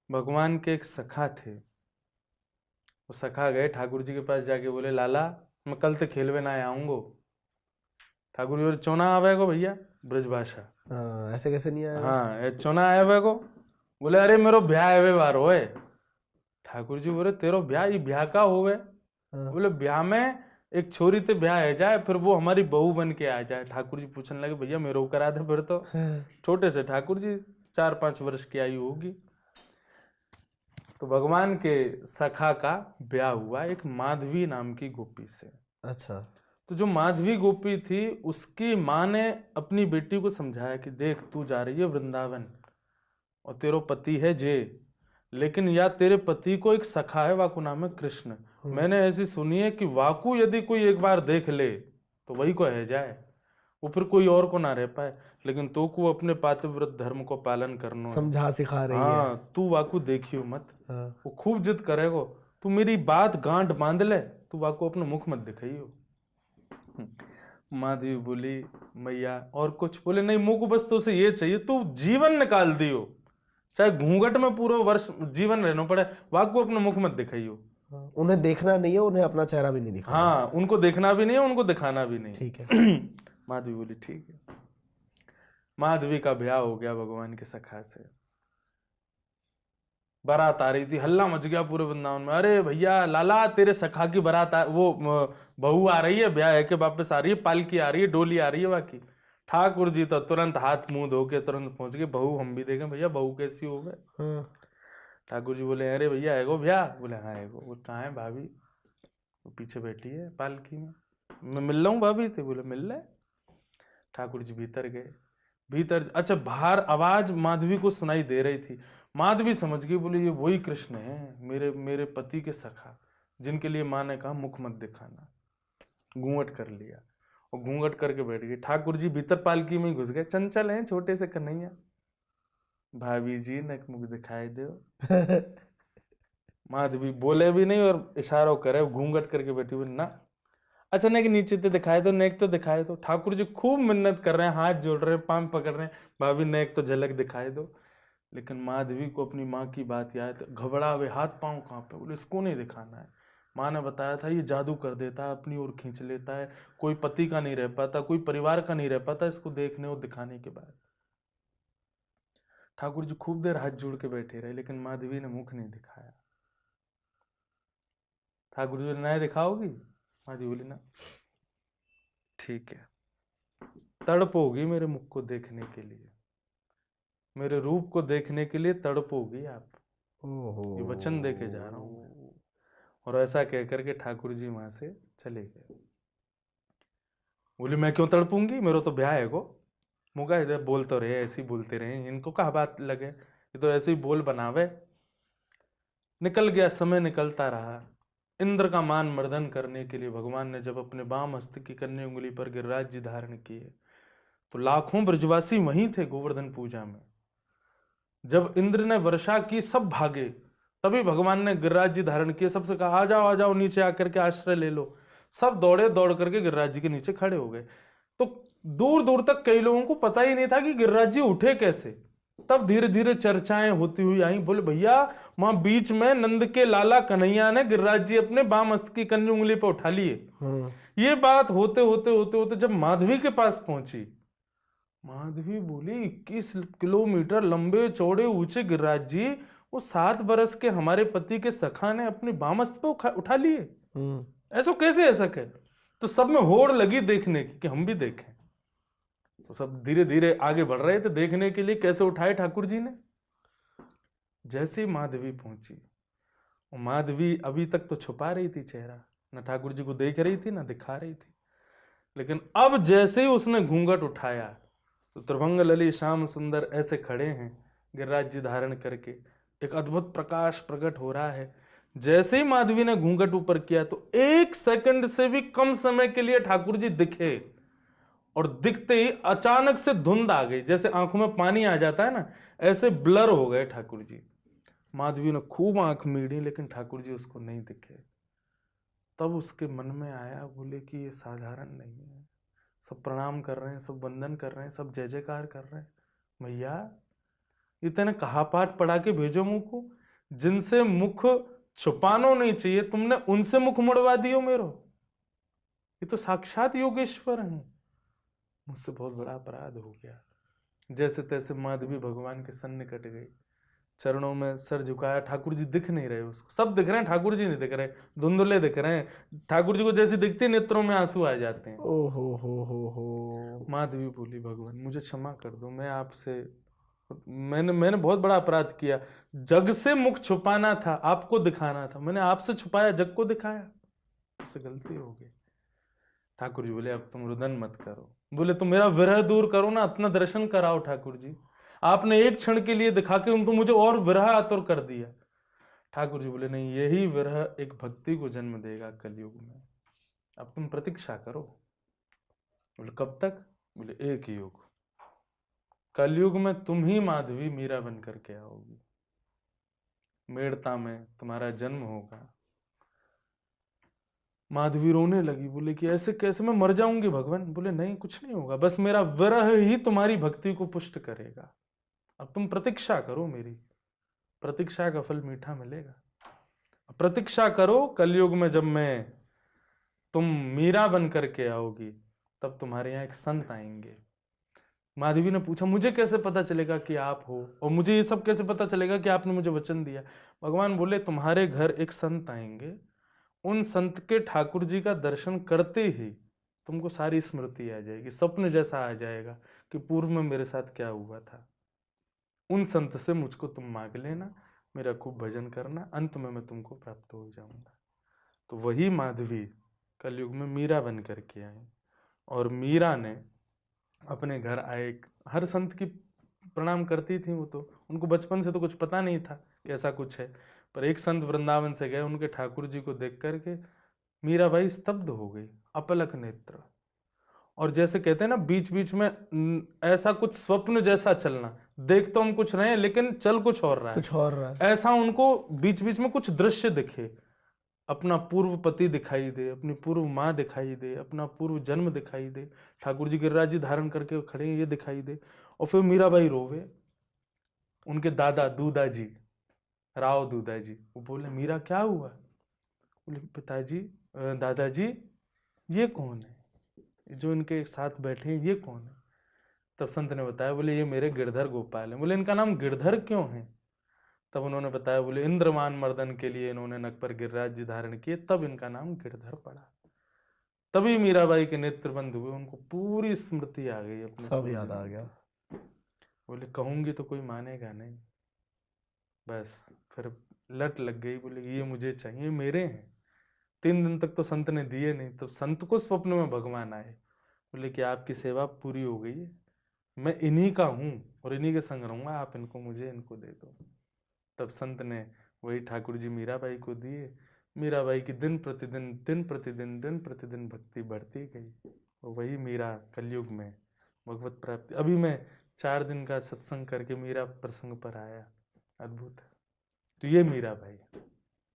भगवान के एक सखा थे। वो सखा गए ठाकुर जी के पास जाके बोले, लाला मैं कल ते खेलवे ना आऊंगो। ठाकुर जी बोले, चौना आवेगो भैया, ब्रजभाषा। ऐसे कैसे नहीं आएगा? हाँ, ये चौना आवेगो। बोले, अरे मेरो ब्याह है बार होए। ठाकुर जी बोले, तेरो ब्याह, ये ब्याह का होवे? बोले, ब्याह में एक छोरी ते ब्याह है जाए, फिर वो हमारी बहू बन के आ जाए। ठाकुर जी पूछने लगे, भैया मेरे को करा दे फिर तो। छोटे से ठाकुर जी 4-5 वर्ष की आयु होगी। तो भगवान के सखा का ब्याह हुआ एक माधवी नाम की गोपी से। अच्छा। तो जो माधवी गोपी थी, उसकी माँ ने अपनी बेटी को समझाया कि देख, तू जा रही है वृंदावन और तेरो पति है जे, लेकिन या तेरे पति को एक सखा है, वाकु नाम है कृष्ण। मैंने ऐसी सुनी है कि वाकु यदि कोई एक बार देख ले तो वही को है जाए, वो फिर कोई और को ना रह पाए। लेकिन तो को अपने पातिव्रत धर्म को पालन करना है। समझा सिखा रही है। हाँ, तू वाकु देखियो मत। हाँ। वो खूब जिद करेगो, तू मेरी बात गांठ बांध ले, तू वाकु अपना मुख मत दिखाइयो। माधवी बोली, मैया और कुछ? बोले, नहीं, मुझको बस तो से ये चाहिए, तू जीवन निकाल दियो, चाहे घूंघट में पूरा वर्ष जीवन रहना पड़े, वाकु अपना मुख मत दिखाइयो। उन्हें देखना नहीं है, उन्हें अपना चेहरा भी नहीं दिखाना। हाँ, उनको देखना भी नहीं है, उनको दिखाना भी नहीं। ठीक है। माधवी बोली, ठीक है। माधवी का ब्याह हो गया भगवान के सखा से। बारात आ रही थी, हल्ला मच गया पूरे वृंदावन में। अरे भैया, लाला तेरे सखा की बारात बहू आ रही है, ब्याह है के वापस आ रही है, पालकी आ रही है, डोली आ रही है बाकी। ठाकुर जी तो तुरंत हाथ मुंह धो के तुरंत पहुंच गए। बहू हम भी देखें भैया, बहू कैसी हो गए। ठाकुर जी बोले, अरे भैया है गो भैया? बोले, हाँ है गो। बोले, कहाँ है भाभी? वो पीछे बैठी है पालकी में। मैं मिल रहा हूँ भाभी थे। बोले, मिल रहे। ठाकुर जी भीतर गए। भीतर, अच्छा, बाहर आवाज माधवी को सुनाई दे रही थी। माधवी समझ गई, बोले ये वही कृष्ण है, मेरे मेरे पति के सखा, जिनके लिए माँ ने कहा मुख मत दिखाना। घूंघट कर लिया और घूंघट करके बैठ गई। ठाकुर जी भीतर पालकी में ही घुस गए। चंचल हैं छोटे से कन्हैया। भाभी जी नक मुख दिखाई दो। माधवी बोले भी नहीं और इशारों करे, घूंघट करके बैठी हुई ना। अच्छा, नेक नीचे तो दिखाए दो, नेक तो दिखाए दो। ठाकुर जी खूब मिन्नत कर रहे हैं, हाथ जोड़ रहे हैं, पांव पकड़ रहे हैं, भाभी नेक तो झलक दिखाए दो। लेकिन माधवी को अपनी माँ की बात याद, घबरा हुए, हाथ पांव कांपे। बोले, इसको नहीं दिखाना है। माँ ने बताया था ये जादू कर देता है, अपनी ओर खींच लेता है, कोई पति का नहीं रह पाता, कोई परिवार का नहीं रह पाता इसको देखने और दिखाने के बाद। ठाकुर जी खूब देर हाथ जोड़ के बैठे रहे, लेकिन माधवी ने मुख नहीं दिखाया। ठाकुर जी ने, नया दिखाओगी? माधवी बोली, ना। ठीक है। तड़प होगी मेरे मुख को देखने के लिए, मेरे रूप को देखने के लिए तड़प होगी आप। ये वचन दे के जा रहा हूं मैं। और ऐसा कह करके ठाकुर जी वहां से चले गए। बोली, मैं क्यों तड़पूंगी, मेरा तो ब्याह है गो। मुका इधर बोल तो रहे, ऐसे ही बोलते रहे, इनको कहा बात लगे, ये तो ऐसे ही बोल बनावे। निकल गया समय, निकलता रहा। इंद्र का मान मर्दन करने के लिए भगवान ने जब अपने बाम हस्त की कन्या उंगली पर गिरिराज जी धारण किए, तो लाखों ब्रजवासी वहीं थे गोवर्धन पूजा में। जब इंद्र ने वर्षा की, सब भागे, तभी भगवान ने गिरिराज जी धारण किए। सबसे कहा, आ जाओ नीचे आकर के आश्रय ले लो। सब दौड़े, दौड़ करके गिरिराज जी के नीचे खड़े हो गए। तो दूर दूर तक कई लोगों को पता ही नहीं था कि गिरिराज जी उठे कैसे। तब धीरे धीरे चर्चाएं होती हुई आई। बोले, भैया वहां बीच में नंद के लाला कन्हैया ने गिरिराज जी अपने बाम हस्त की कन्या उंगली पर उठा लिए। ये बात होते होते होते होते जब माधवी के पास पहुंची, माधवी बोली, 21 किलोमीटर लंबे चौड़े ऊंचे गिरिराज जी, वो 7 बरस के हमारे पति के सखा ने अपनी बामस्त पे उठा लिए, ऐसा कैसे ऐसा कह? तो सब में होड़ लगी देखने की कि हम भी देखें। तो सब धीरे धीरे आगे बढ़ रहे थे देखने के लिए कैसे उठाए ठाकुर जी ने। जैसे ही माधवी पहुंची, माधवी अभी तक तो छुपा रही थी चेहरा, न ठाकुर जी को देख रही थी न दिखा रही थी। लेकिन अब जैसे ही उसने घूंघट उठाया तो त्रिभंग लली श्याम सुंदर ऐसे खड़े हैं गिरिराज जी धारण करके, एक अद्भुत प्रकाश प्रकट हो रहा है। जैसे ही माधवी ने घूंघट ऊपर किया तो 1 सेकंड से भी कम समय के लिए ठाकुर जी दिखे, और दिखते ही अचानक से धुंध आ गई, जैसे आंखों में पानी आ जाता है ना, ऐसे ब्लर हो गए ठाकुर जी। माधवी ने खूब आंख मीड़ी, लेकिन ठाकुर जी उसको नहीं दिखे। तब उसके मन में आया, बोले कि ये साधारण नहीं है। सब प्रणाम कर रहे हैं, सब वंदन कर रहे हैं, सब जय जयकार कर रहे हैं। भैया, ये तेने कहा पाठ पढ़ा के भेजो मुंह को, जिनसे मुख छुपानो नहीं चाहिए तुमने उनसे मुख मुड़वा दियो मेरो। ये तो साक्षात योगेश्वर हैं। मुझसे बहुत बड़ा अपराध हो गया। जैसे तैसे माधवी भगवान के सन्निकट गई, चरणों में सर झुकाया। ठाकुर जी दिख नहीं रहे उसको, सब दिख रहे हैं, ठाकुर जी नहीं दिख रहे, धुंधले दिख रहे हैं। ठाकुर जी को जैसे दिखते नेत्रों में आंसू आ जाते हैं। ओ हो। माधवी बोली भगवान मुझे क्षमा कर दो, मैं आपसे मैंने बहुत बड़ा अपराध किया। जग से मुख छुपाना था, आपको दिखाना था, मैंने आपसे छुपाया, जग को दिखाया, उससे गलती हो गई। ठाकुर जी बोले अब तुम रुदन मत करो। बोले तुम मेरा विरह दूर करो ना, अपना दर्शन कराओ ठाकुर जी। आपने एक क्षण के लिए दिखा के उनको मुझे और विरह आतुर कर दिया। ठाकुर जी बोले नहीं, यही विरह एक भक्ति को जन्म देगा कलयुग में, अब तुम प्रतीक्षा करो। बोले कब तक? बोले एक युग, कलयुग में तुम ही माधवी मीरा बन करके आओगी, मेड़ता में तुम्हारा जन्म होगा। माधवी रोने लगी, बोले कि ऐसे कैसे, मैं मर जाऊंगी भगवान। बोले नहीं, कुछ नहीं होगा, बस मेरा विरह ही तुम्हारी भक्ति को पुष्ट करेगा। अब तुम प्रतीक्षा करो मेरी, प्रतीक्षा का फल मीठा मिलेगा। प्रतीक्षा करो, कलयुग में जब मैं तुम मीरा बन करके आओगी तब तुम्हारे यहाँ एक संत आएंगे। माधवी ने पूछा मुझे कैसे पता चलेगा कि आप हो, और मुझे ये सब कैसे पता चलेगा कि आपने मुझे वचन दिया? भगवान बोले तुम्हारे घर एक संत आएंगे, उन संत के ठाकुर जी का दर्शन करते ही तुमको सारी स्मृति आ जाएगी, स्वप्न जैसा आ जाएगा कि पूर्व में मेरे साथ क्या हुआ था। उन संत से मुझको तुम मांग लेना, मेरा खूब भजन करना, अंत में मैं तुमको प्राप्त हो जाऊंगा। तो वही माधवी कलयुग में मीरा बन करके आई, और मीरा ने अपने घर आए, हर संत की प्रणाम करती थी वो, तो उनको बचपन से तो कुछ पता नहीं था कि ऐसा कुछ है। पर एक संत वृंदावन से गए, उनके ठाकुर जी को देख करके मीराबाई स्तब्ध हो गई, अपलक नेत्र। और जैसे कहते हैं ना बीच बीच में ऐसा कुछ स्वप्न जैसा चलना, देख तो हम कुछ रहे हैं लेकिन चल कुछ और रहा है, कुछ और रहा है। ऐसा उनको बीच बीच में कुछ दृश्य दिखे। अपना पूर्व पति दिखाई दे, अपनी पूर्व माँ दिखाई दे, अपना पूर्व जन्म दिखाई दे, ठाकुर जी गिरिराज जी धारण करके खड़े हैं ये दिखाई दे। और फिर मीराबाई रोवे, उनके दादा दूदा जी, राव दूदा जी, वो बोले मीरा क्या हुआ? बोले पिताजी, दादाजी ये कौन है, जो इनके साथ बैठे हैं ये कौन है? तब संत ने बताया, बोले ये मेरे गिरधर गोपाल हैं। बोले इनका नाम गिरधर क्यों है? तब उन्होंने बताया, बोले इंद्रमान मर्दन के लिए इन्होंने नक पर गिरिराज जी धारण किए, तब इनका नाम गिरधर पड़ा। तभी मीराबाई के नेत्र बंद हुए, उनको पूरी स्मृति आ गई, अपने सब पूर्व याद आ जन्म गया। की। बोले कहूंगी तो कोई मानेगा नहीं, बस फिर लट लग गई। बोले ये मुझे चाहिए, मेरे हैं। 3 दिन तक तो संत ने दिए नहीं, तो संत को स्वप्न में भगवान आए, बोले कि आपकी सेवा पूरी हो गई है, मैं इन्हीं का हूँ और इन्हीं के संग रहूंगा, आप इनको मुझे इनको दे दो। तब संत ने वही ठाकुर जी मीराबाई को दिए। मीराबाई की दिन प्रतिदिन भक्ति बढ़ती गई, और वही मीरा कलयुग में भगवत प्राप्ति। अभी मैं 4 दिन का सत्संग करके मीरा प्रसंग पर आया, अद्भुत। तो ये मीराबाई।